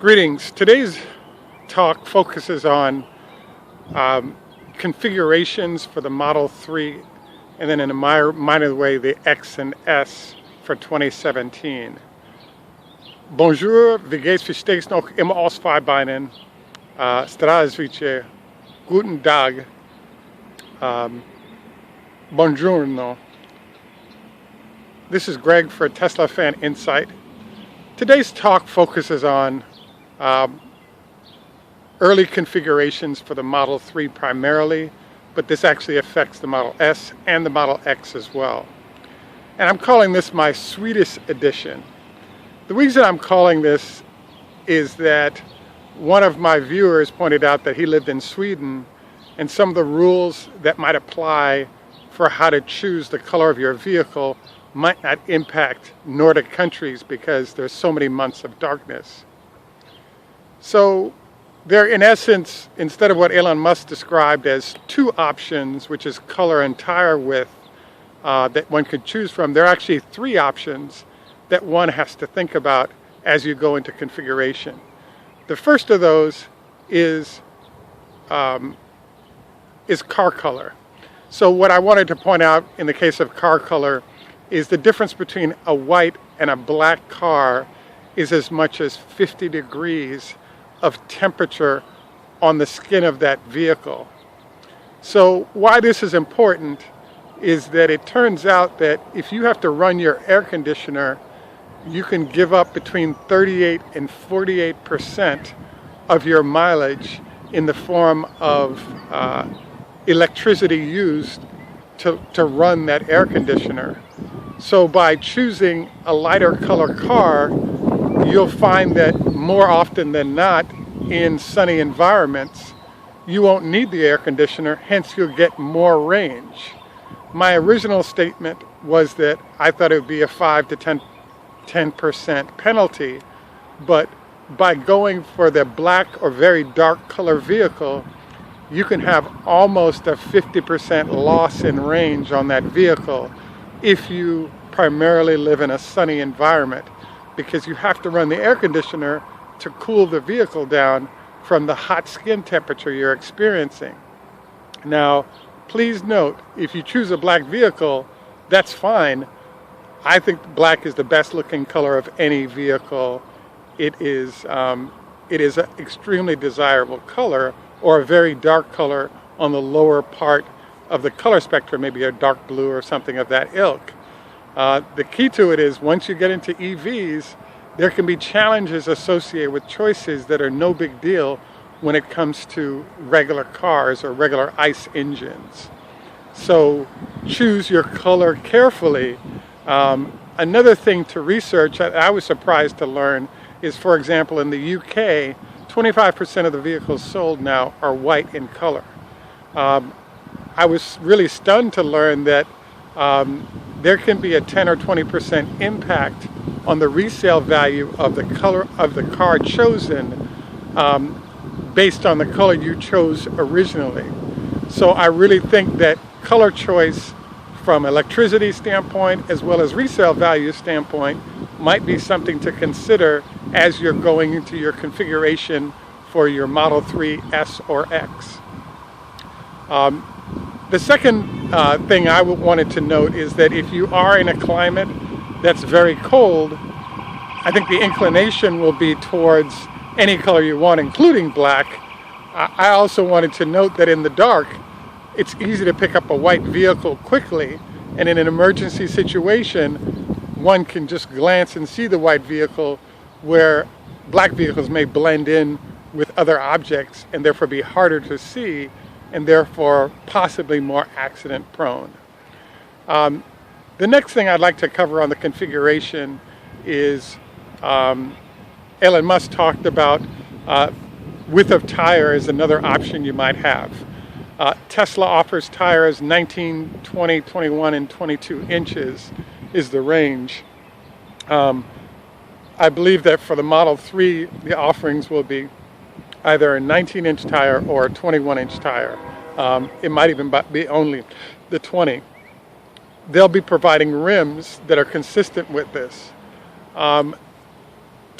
Greetings. Today's talk focuses on configurations for the Model 3 and then in a minor way the X and S for 2017. Bonjour, wie geht's? Wie steht's noch immer aus Beinen? Strasvice, guten Tag, buongiorno. This is Greg for Tesla Fan Insight. Today's talk focuses on early configurations for the Model 3 primarily, but this actually affects the Model S and the Model X as well. And I'm calling this my Swedish edition. The reason I'm calling this is that one of my viewers pointed out that he lived in Sweden and some of the rules that might apply for how to choose the color of your vehicle might not impact Nordic countries because there's so many months of darkness. So there, in essence, instead of what Elon Musk described as two options, which is color and tire width, that one could choose from, there are actually three options that one has to think about as you go into configuration. The first of those is car color. So what I wanted to point out in the case of car color is the difference between a white and a black car is as much as 50 degrees of temperature on the skin of that vehicle. So why this is important is that it turns out that if you have to run your air conditioner, you can give up between 38 and 48% of your mileage in the form of electricity used to run that air conditioner. So by choosing a lighter color car, you'll find that more often than not in sunny environments, you won't need the air conditioner, hence you'll get more range. My original statement was that I thought it would be a 5 to 10% penalty, but by going for the black or very dark color vehicle, you can have almost a 50% loss in range on that vehicle if you primarily live in a sunny environment, because you have to run the air conditioner to cool the vehicle down from the hot skin temperature you're experiencing. Now, please note, if you choose a black vehicle, that's fine. I think black is the best looking color of any vehicle. It is an extremely desirable color, or a very dark color on the lower part of the color spectrum, maybe a dark blue or something of that ilk. The key to it is once you get into EVs, there can be challenges associated with choices that are no big deal when it comes to regular cars or regular ICE engines. So choose your color carefully. Another thing to research, I was surprised to learn, is, for example, in the UK, 25% of the vehicles sold now are white in color. I was really stunned to learn that there can be a 10 or 20% impact on the resale value of the color of the car chosen based on the color you chose originally. So I really think that color choice from electricity standpoint as well as resale value standpoint might be something to consider as you're going into your configuration for your Model 3 S or X. The second thing I wanted to note is that if you are in a climate that's very cold, I think the inclination will be towards any color you want, including black. I also wanted to note that in the dark, it's easy to pick up a white vehicle quickly, and in an emergency situation, one can just glance and see the white vehicle, where black vehicles may blend in with other objects and therefore be harder to see and therefore possibly more accident prone. The next thing I'd like to cover on the configuration is Elon Musk talked about width of tire is another option you might have. Tesla offers tires 19, 20, 21, and 22 inches is the range. I believe that for the Model 3, the offerings will be either a 19-inch tire or a 21-inch tire. It might even be only the 20. They'll be providing rims that are consistent with this.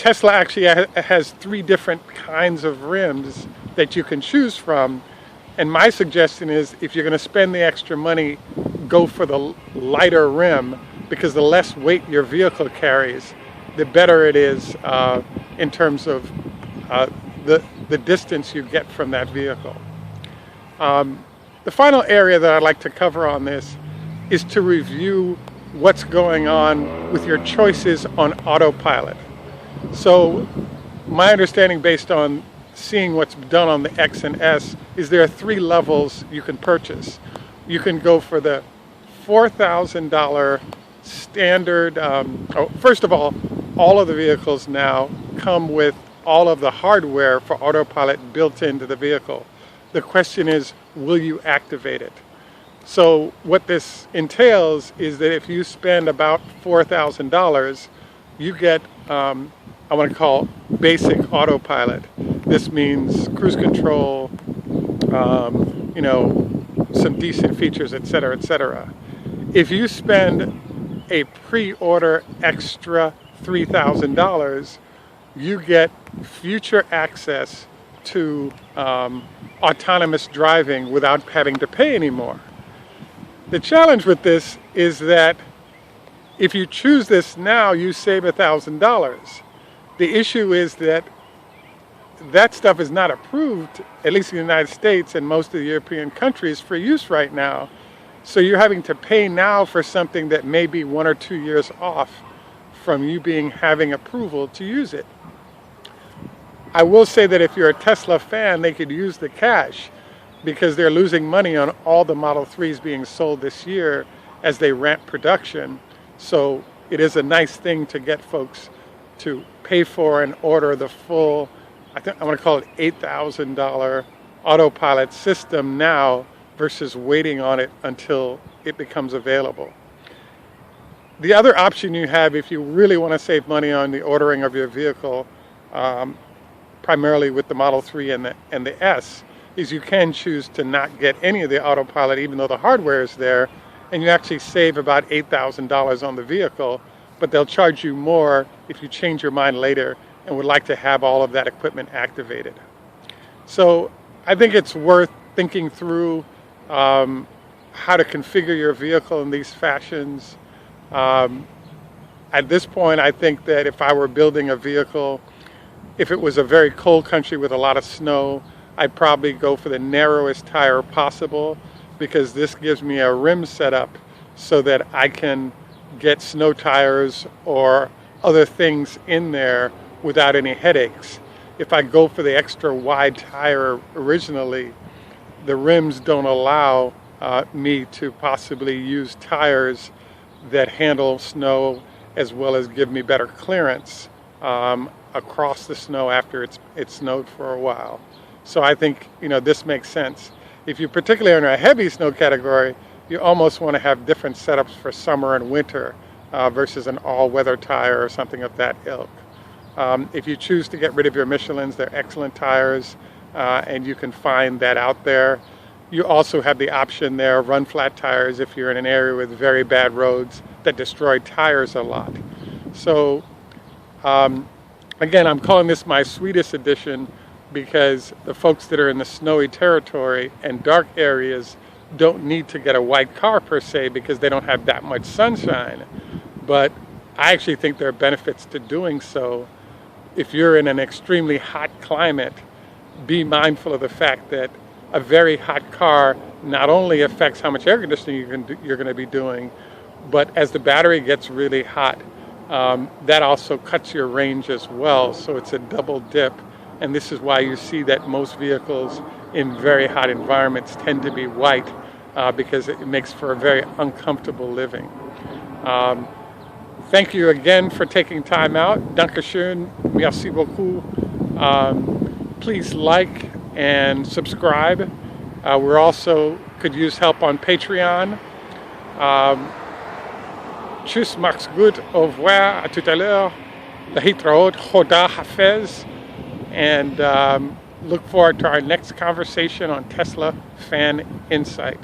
Tesla actually has 3 different kinds of rims that you can choose from. And my suggestion is, if you're going to spend the extra money, go for the lighter rim, because the less weight your vehicle carries, the better it is in terms of the distance you get from that vehicle. The final area that I'd like to cover on this is to review what's going on with your choices on autopilot. So my understanding, based on seeing what's done on the X and S, is there are 3 levels you can purchase. You can go for the $4,000 standard. First of all of the vehicles now come with all of the hardware for autopilot built into the vehicle. The question is, will you activate it? So what this entails is that if you spend about $4,000, you get, I want to call basic autopilot. This means cruise control, you know, some decent features, etc., etc. If you spend a pre-order extra $3,000, you get future access to autonomous driving without having to pay anymore. The challenge with this is that if you choose this now, you save $1,000. The issue is that that stuff is not approved, at least in the United States and most of the European countries, for use right now. So you're having to pay now for something that may be 1 or 2 years off from you having approval to use it. I will say that if you're a Tesla fan, they could use the cash, because they're losing money on all the Model 3s being sold this year as they ramp production. So it is a nice thing to get folks to pay for and order the full, I want to call it $8,000 autopilot system now, versus waiting on it until it becomes available. The other option you have, if you really want to save money on the ordering of your vehicle, primarily with the Model 3 and the S, is you can choose to not get any of the autopilot, even though the hardware is there, and you actually save about $8,000 on the vehicle, but they'll charge you more if you change your mind later and would like to have all of that equipment activated. So I think it's worth thinking through how to configure your vehicle in these fashions. At this point, I think that if I were building a vehicle, if it was a very cold country with a lot of snow, I'd probably go for the narrowest tire possible, because this gives me a rim setup so that I can get snow tires or other things in there without any headaches. If I go for the extra wide tire originally, the rims don't allow me to possibly use tires that handle snow as well as give me better clearance across the snow after it's snowed for a while. So I think, you know, this makes sense. If you particularly are in a heavy snow category, you almost want to have different setups for summer and winter versus an all-weather tire or something of that ilk. If you choose to get rid of your Michelins, they're excellent tires, and you can find that out there. You also have the option there of run flat tires if you're in an area with very bad roads that destroy tires a lot. So again, I'm calling this my Swedish edition, because the folks that are in the snowy territory and dark areas don't need to get a white car per se, because they don't have that much sunshine. But I actually think there are benefits to doing so. If you're in an extremely hot climate, be mindful of the fact that a very hot car not only affects how much air conditioning you're going to be doing, but as the battery gets really hot, that also cuts your range as well. So it's a double dip. And this is why you see that most vehicles in very hot environments tend to be white, because it makes for a very uncomfortable living. Thank you again for taking time out. Dankeschön. Merci beaucoup. Please like and subscribe. We're also could use help on Patreon. Tschüss, macht's gut, au revoir, à tout à l'heure. Lahitraot, Choda Hafez. And look forward to our next conversation on Tesla Fan Insight.